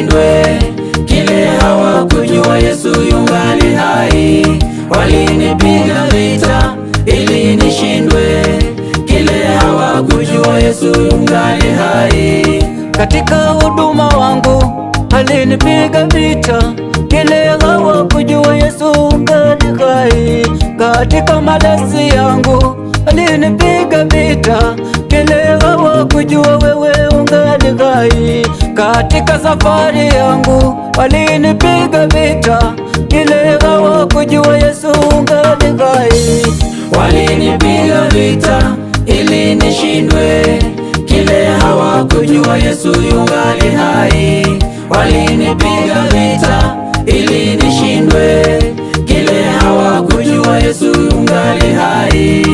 nishindwe, kile hawakujua Yesu yungali hai. Walinipiga vita ili nishindwe, kile hawakujua Yesu yungali hai. Katika huduma wangu alinipiga vita, kile hawakujua Yesu yungali hai. Katika malezi yangu alinipiga vita, kile hawakujua wewe ungali hai. Katika safari yangu walinipiga vita, kile hawakujua Yesu ungali hai. Walinipiga vita ili nishindwe, kile hawakujua Yesu yungali hai. Walinipiga vita ili nishindwe, kile hawakujua Yesu yungali hai.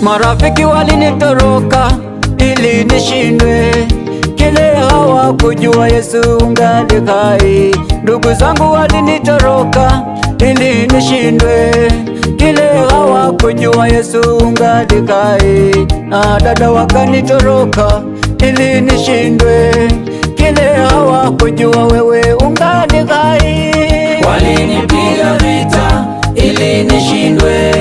Marafiki walinitoroka ili nishindwe, kile hawakujua Yesu ungali hai. Ndugu zangu walinitoroka ili nishindwe, kile hawakujua Yesu ungali hai. Na dada wakanitoroka ili nishindwe, kile hawakujua wewe ungali hai. Walinipiga vita ili nishindwe,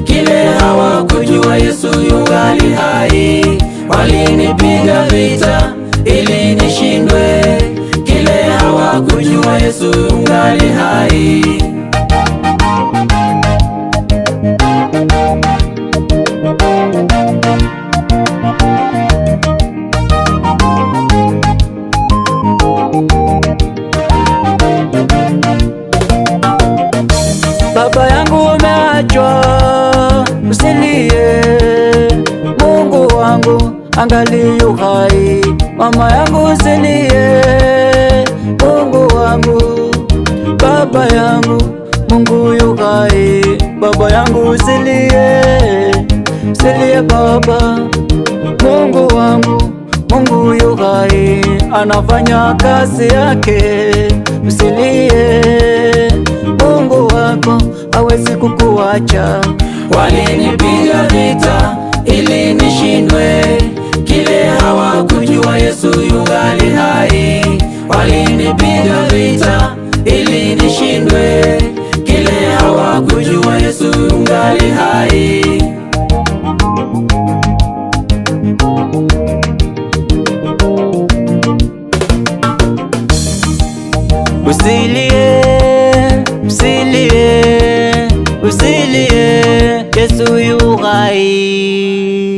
kile hawakujua Yesu yungali hai. Walinipiga vita ili nishindwe, kile hawakujua Yesu yungali hai. Baba yangu umeachwa, usilie, Mungu wangu angali yu hai. Mama yangu usilie, Mungu wangu. Baba yangu, Mungu yu hai. Baba yangu usilie, usilie baba, Mungu wangu, Mungu yu hai, anafanya kazi yake. Usilie, Mungu wako hawezi kukuacha. Walinipiga vita ili nishindwe, kile hawakujua Yesu yungali hai. Walinipiga vita ili nishindwe, kile hawakujua Yesu yungali hai. Usilie, usilie, usilie, Yesu yu hai.